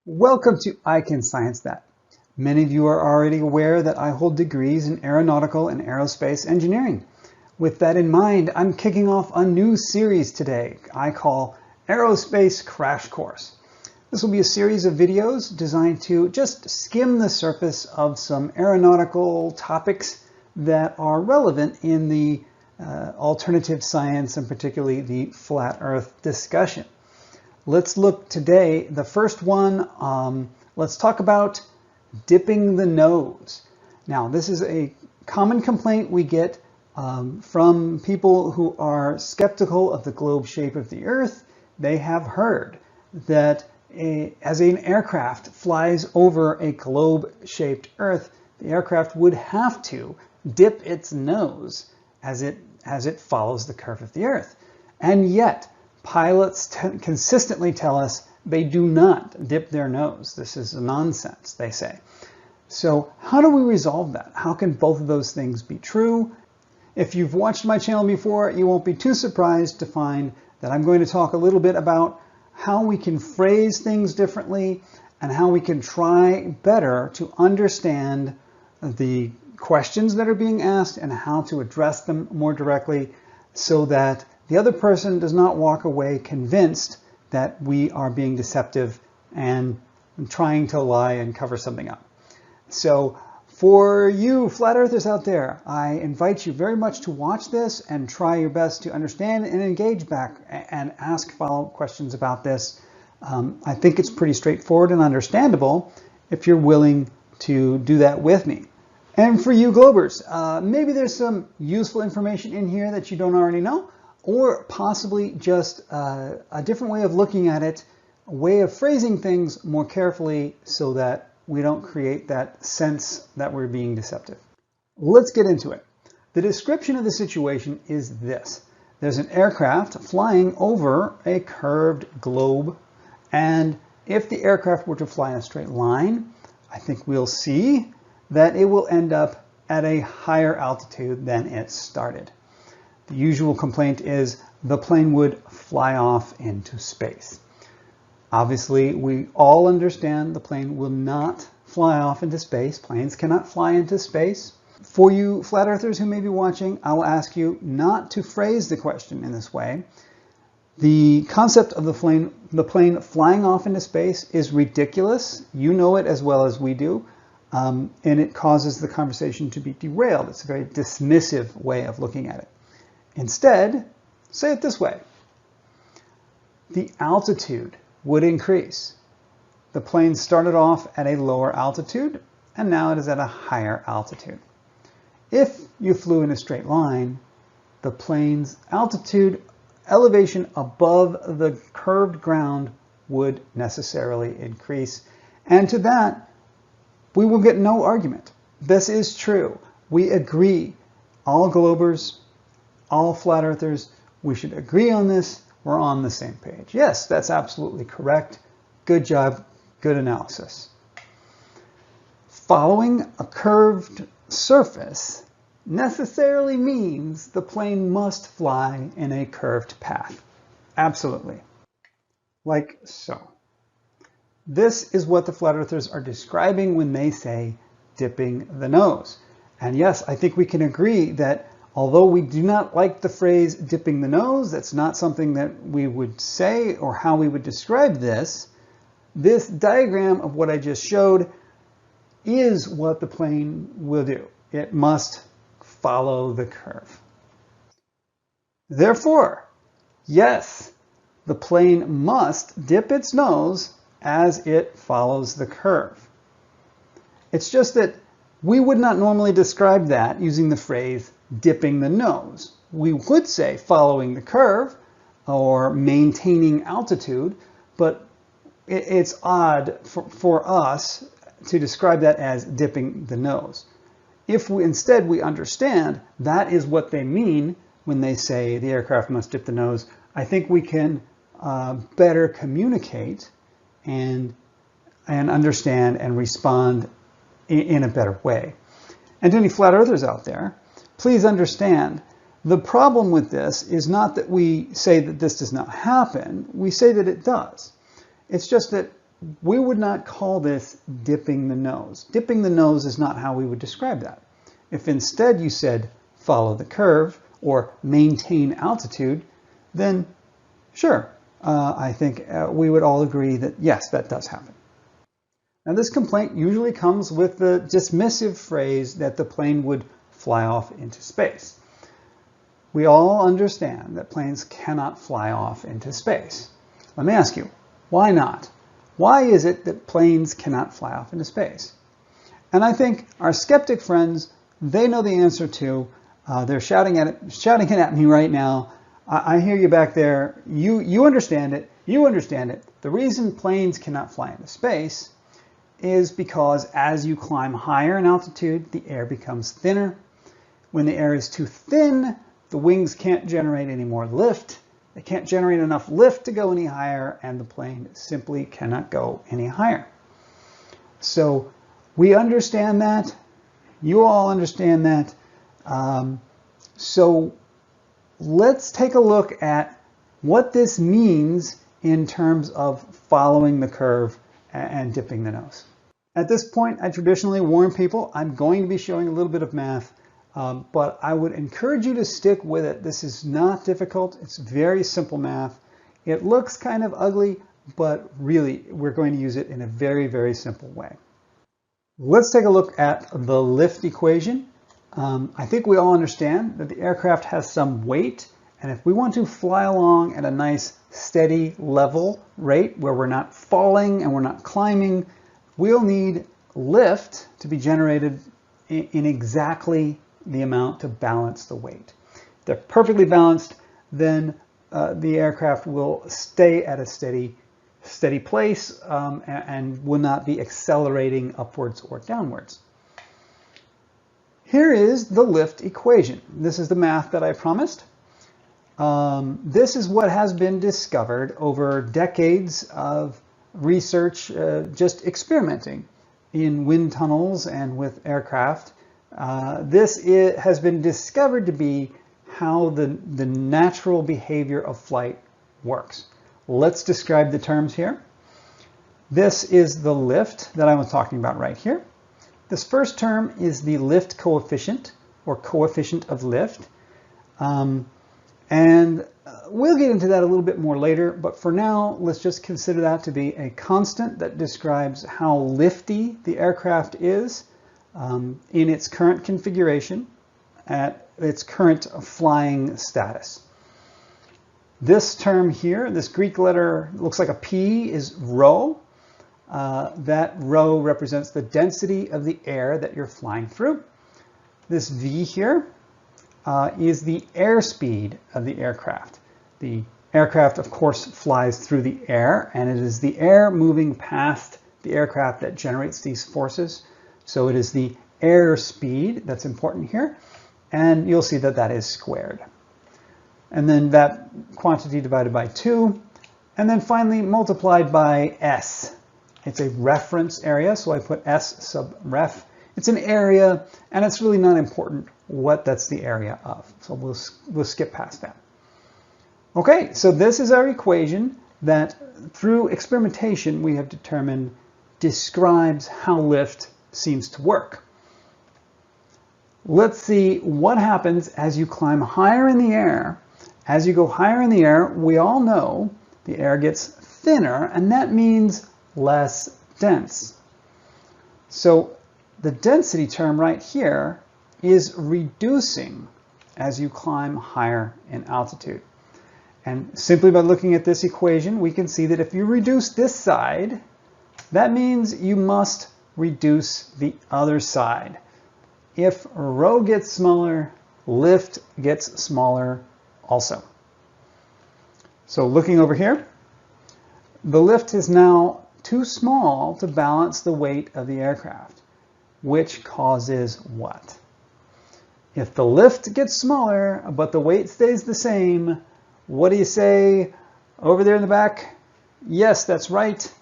Welcome to I Can Science That. Many of you are already aware that I hold degrees in aeronautical and aerospace engineering. With that in mind, I'm kicking off a new series today I call Aerospace Crash Course. This will be a series of videos designed to just skim the surface of some aeronautical topics that are relevant in the alternative science and particularly the flat earth discussion. Let's look today, the first one, let's talk about dipping the nose. Now, this is a common complaint we get from people who are skeptical of the globe shape of the Earth. They have heard that as an aircraft flies over a globe-shaped Earth, the aircraft would have to dip its nose as it follows the curve of the Earth. And yet, pilots consistently tell us they do not dip their nose. This is nonsense, they say. So how do we resolve that? How can both of those things be true? If you've watched my channel before, you won't be too surprised to find that I'm going to talk a little bit about how we can phrase things differently and how we can try better to understand the questions that are being asked and how to address them more directly so that the other person does not walk away convinced that we are being deceptive and trying to lie and cover something up. So for you flat earthers out there, I invite you very much to watch this and try your best to understand and engage back and ask follow-up questions about this. I think it's pretty straightforward and understandable if you're willing to do that with me. And for you Globers, maybe there's some useful information in here that you don't already know, or possibly just a different way of looking at it, a way of phrasing things more carefully so that we don't create that sense that we're being deceptive. Let's get into it. The description of the situation is this. There's an aircraft flying over a curved globe, and if the aircraft were to fly in a straight line, I think we'll see that it will end up at a higher altitude than it started. The usual complaint is the plane would fly off into space. Obviously, we all understand the plane will not fly off into space. Planes cannot fly into space. For you flat earthers who may be watching, I will ask you not to phrase the question in this way. The concept of the plane flying off into space is ridiculous. You know it as well as we do. And it causes the conversation to be derailed. It's a very dismissive way of looking at it. Instead, say it this way. The altitude would increase. The plane started off at a lower altitude, and now it is at a higher altitude. If you flew in a straight line, the plane's altitude elevation above the curved ground would necessarily increase. And to that, we will get no argument. This is true. We agree. All Globers, all flat earthers, we should agree on this. We're on the same page. Yes, that's absolutely correct. Good job, good analysis. Following a curved surface necessarily means the plane must fly in a curved path. Absolutely. Like so. This is what the flat earthers are describing when they say dipping the nose. And yes, I think we can agree that although we do not like the phrase dipping the nose, that's not something that we would say or how we would describe this. This diagram of what I just showed is what the plane will do. It must follow the curve. Therefore, yes, the plane must dip its nose as it follows the curve. It's just that we would not normally describe that using the phrase dipping the nose. We would say following the curve or maintaining altitude, but it's odd for us to describe that as dipping the nose. If instead we understand that is what they mean when they say the aircraft must dip the nose, I think we can better communicate and understand and respond in a better way. And to any flat earthers out there, please understand, the problem with this is not that we say that this does not happen. We say that it does. It's just that we would not call this dipping the nose. Dipping the nose is not how we would describe that. If instead you said follow the curve or maintain altitude, then sure, I think we would all agree that yes, that does happen. Now this complaint usually comes with the dismissive phrase that the plane would fly off into space. We all understand that planes cannot fly off into space. Let me ask you, why not? Why is it that planes cannot fly off into space? And I think our skeptic friends, they know the answer too. They're shouting it at me right now. I hear you back there. You understand it. You understand it. The reason planes cannot fly into space is because as you climb higher in altitude, the air becomes thinner. When the air is too thin, the wings can't generate any more lift. They can't generate enough lift to go any higher, and the plane simply cannot go any higher. So we understand that. You all understand that. So let's take a look at what this means in terms of following the curve and dipping the nose. At this point, I traditionally warn people I'm going to be showing a little bit of math, but I would encourage you to stick with it. This is not difficult. It's very simple math. It looks kind of ugly, but really we're going to use it in a very, very simple way. Let's take a look at the lift equation. I think we all understand that the aircraft has some weight, and if we want to fly along at a nice steady level rate where we're not falling and we're not climbing, we'll need lift to be generated in exactly the amount to balance the weight. If they're perfectly balanced, then the aircraft will stay at a steady place and will not be accelerating upwards or downwards. Here is the lift equation. This is the math that I promised. This is what has been discovered over decades of research, just experimenting in wind tunnels and with aircraft. This has been discovered to be how the natural behavior of flight works. Let's describe the terms here. This is the lift that I was talking about right here. This first term is the lift coefficient, or coefficient of lift. And we'll get into that a little bit more later, but for now, let's just consider that to be a constant that describes how lifty the aircraft is in its current configuration at its current flying status. This term here, this Greek letter looks like a P, is rho. That rho represents the density of the air that you're flying through. This V here is the airspeed of the aircraft. The aircraft, of course, flies through the air, and it is the air moving past the aircraft that generates these forces. So it is the airspeed that's important here, and you'll see that that is squared. And then that quantity divided by 2, and then finally multiplied by S. It's a reference area, so I put S sub ref. It's an area, and it's really not important what that's the area of. So we'll skip past that. Okay, so this is our equation that through experimentation we have determined describes how lift seems to work. Let's see what happens as you climb higher in the air. As you go higher in the air, we all know the air gets thinner, and that means less dense. So the density term right here is reducing as you climb higher in altitude. And simply by looking at this equation, we can see that if you reduce this side, that means you must reduce the other side. If rho gets smaller, lift gets smaller also. So looking over here, the lift is now too small to balance the weight of the aircraft, which causes what? If the lift gets smaller, but the weight stays the same, what do you say over there in the back? Yes, that's right.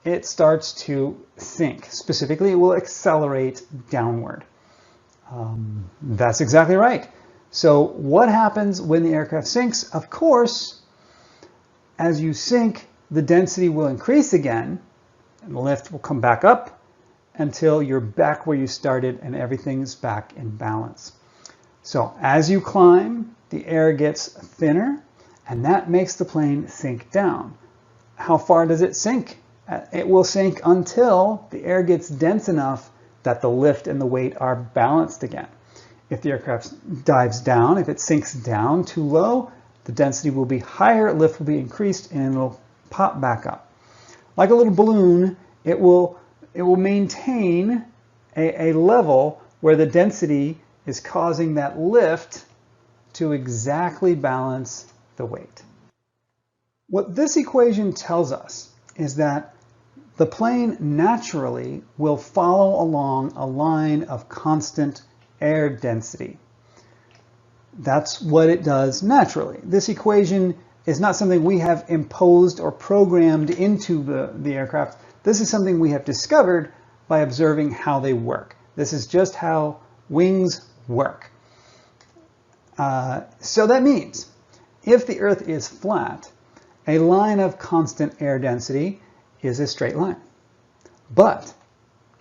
It starts to sink. Specifically, it will accelerate downward. That's exactly right. So what happens when the aircraft sinks? Of course, as you sink, the density will increase again, and the lift will come back up until you're back where you started and everything's back in balance. So as you climb, the air gets thinner, and that makes the plane sink down. How far does it sink? It will sink until the air gets dense enough that the lift and the weight are balanced again. If the aircraft dives down, if it sinks down too low, the density will be higher, lift will be increased, and it'll pop back up. Like a little balloon, it will maintain a level where the density is causing that lift to exactly balance the weight. What this equation tells us is that the plane naturally will follow along a line of constant air density. That's what it does naturally. This equation is not something we have imposed or programmed into the aircraft. This is something we have discovered by observing how they work. This is just how wings work. So that means if the Earth is flat, a line of constant air density is a straight line. But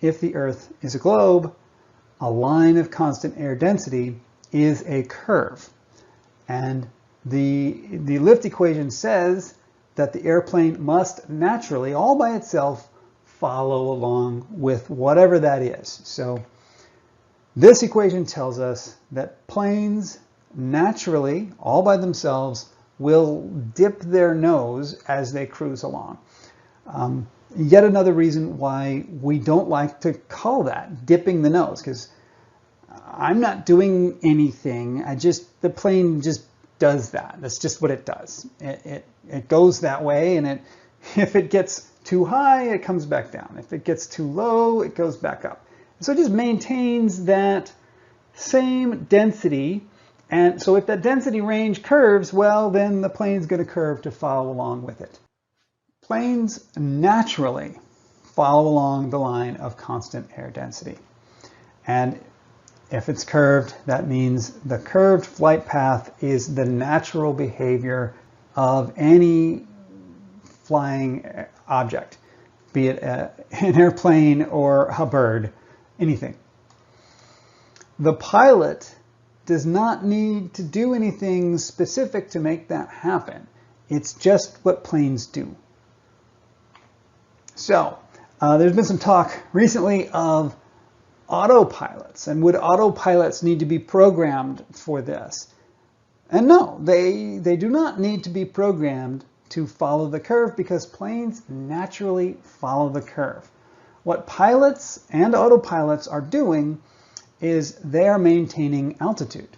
if the Earth is a globe, a line of constant air density is a curve. And the lift equation says that the airplane must naturally, all by itself, follow along with whatever that is. So this equation tells us that planes naturally, all by themselves, will dip their nose as they cruise along. Yet another reason why we don't like to call that dipping the nose, because I'm not doing anything. The plane just does that. That's just what it does. It goes that way, and if it gets too high, it comes back down. If it gets too low, it goes back up. So it just maintains that same density. And so if that density range curves, well, then the plane's going to curve to follow along with it. Planes naturally follow along the line of constant air density. And if it's curved, that means the curved flight path is the natural behavior of any flying object, be it an airplane or a bird, anything. The pilot does not need to do anything specific to make that happen. It's just what planes do. So, there's been some talk recently of autopilots, and would autopilots need to be programmed for this? And no, they do not need to be programmed to follow the curve, because planes naturally follow the curve. What pilots and autopilots are doing is they are maintaining altitude,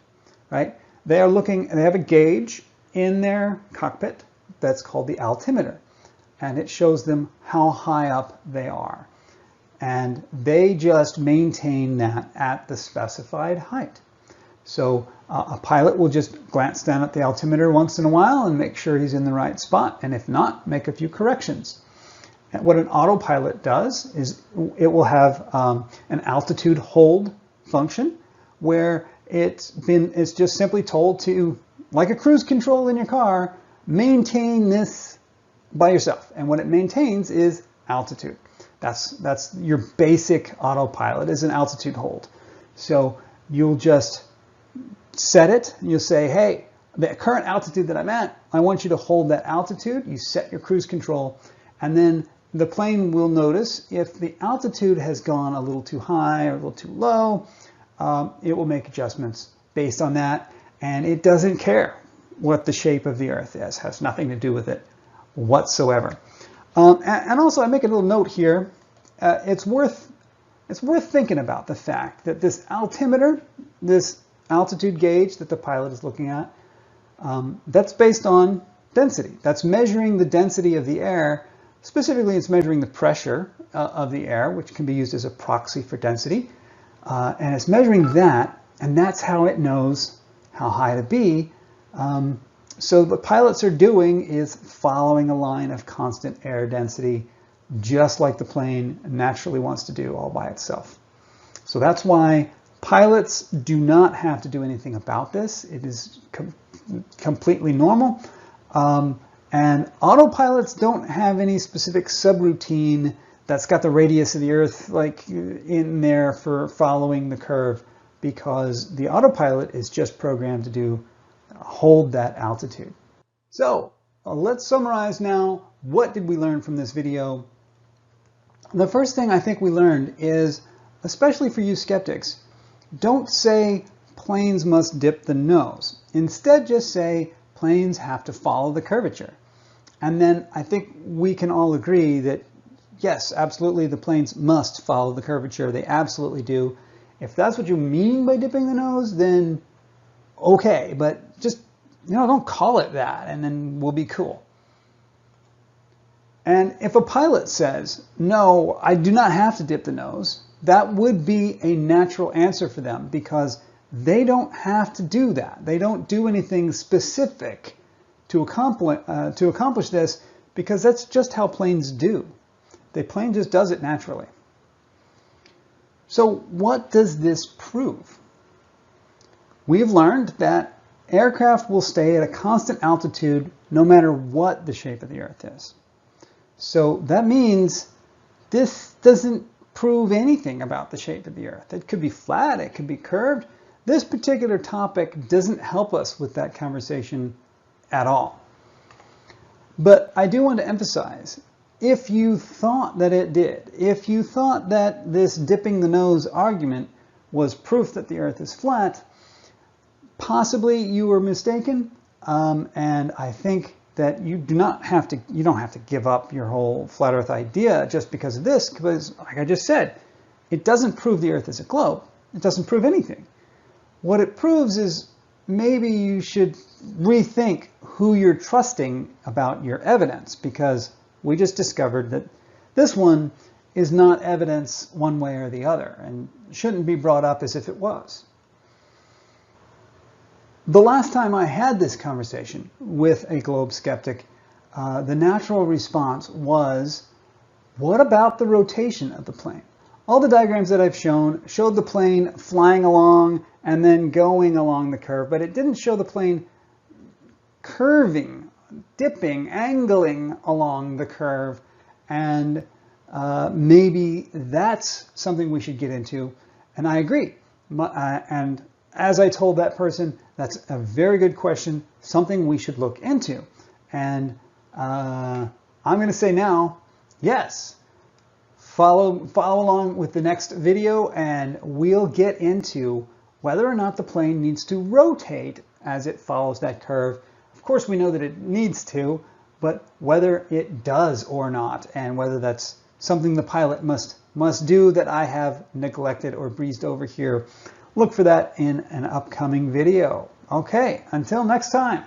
right? They have a gauge in their cockpit that's called the altimeter, and it shows them how high up they are. And they just maintain that at the specified height. So a pilot will just glance down at the altimeter once in a while and make sure he's in the right spot, and if not, make a few corrections. And what an autopilot does is it will have an altitude hold function where it's just simply told to, like a cruise control in your car, maintain this by yourself. And what it maintains is altitude. That's your basic autopilot, is an altitude hold. So you'll just set it. You'll say, hey, the current altitude that I'm at, I want you to hold that altitude. You set your cruise control, and then the plane will notice if the altitude has gone a little too high or a little too low. It will make adjustments based on that, and it doesn't care what the shape of the Earth is. It has nothing to do with it whatsoever. And also, I make a little note here. It's worth thinking about the fact that this altimeter, this altitude gauge that the pilot is looking at, that's based on density. That's measuring the density of the air. Specifically, it's measuring the pressure of the air, which can be used as a proxy for density. And it's measuring that, and that's how it knows how high to be. So what pilots are doing is following a line of constant air density, just like the plane naturally wants to do all by itself. So that's why pilots do not have to do anything about this. It is completely normal. And autopilots don't have any specific subroutine that's got the radius of the Earth like in there for following the curve, because the autopilot is just programmed to hold that altitude. So let's summarize now. What did we learn from this video? The first thing I think we learned is, especially for you skeptics, don't say planes must dip the nose. Instead, just say planes have to follow the curvature. And then I think we can all agree that yes, absolutely, the planes must follow the curvature. They absolutely do. If that's what you mean by dipping the nose, then okay, but just, don't call it that, and then we'll be cool. And if a pilot says, no, I do not have to dip the nose, that would be a natural answer for them, because they don't have to do that. They don't do anything specific to accomplish this, because that's just how planes do. The plane just does it naturally. So what does this prove? We've learned that aircraft will stay at a constant altitude no matter what the shape of the Earth is. So that means this doesn't prove anything about the shape of the Earth. It could be flat, it could be curved. This particular topic doesn't help us with that conversation at all. But I do want to emphasize, if you thought that it did, if you thought that this dipping the nose argument was proof that the Earth is flat, possibly you were mistaken, and I think that you don't have to give up your whole flat Earth idea just because of this, because like I just said, it doesn't prove the Earth is a globe. It doesn't prove anything. What it proves is maybe you should rethink who you're trusting about your evidence, because we just discovered that this one is not evidence one way or the other and shouldn't be brought up as if it was. The last time I had this conversation with a globe skeptic, the natural response was, what about the rotation of the plane? All the diagrams that I've shown showed the plane flying along and then going along the curve, but it didn't show the plane curving, dipping, angling along the curve, and maybe that's something we should get into, and I agree. And as I told that person, that's a very good question, something we should look into. And I'm going to say now, yes, follow along with the next video, and we'll get into whether or not the plane needs to rotate as it follows that curve. Of course, we know that it needs to, but whether it does or not, and whether that's something the pilot must do that I have neglected or breezed over here, look for that in an upcoming video. Okay, until next time.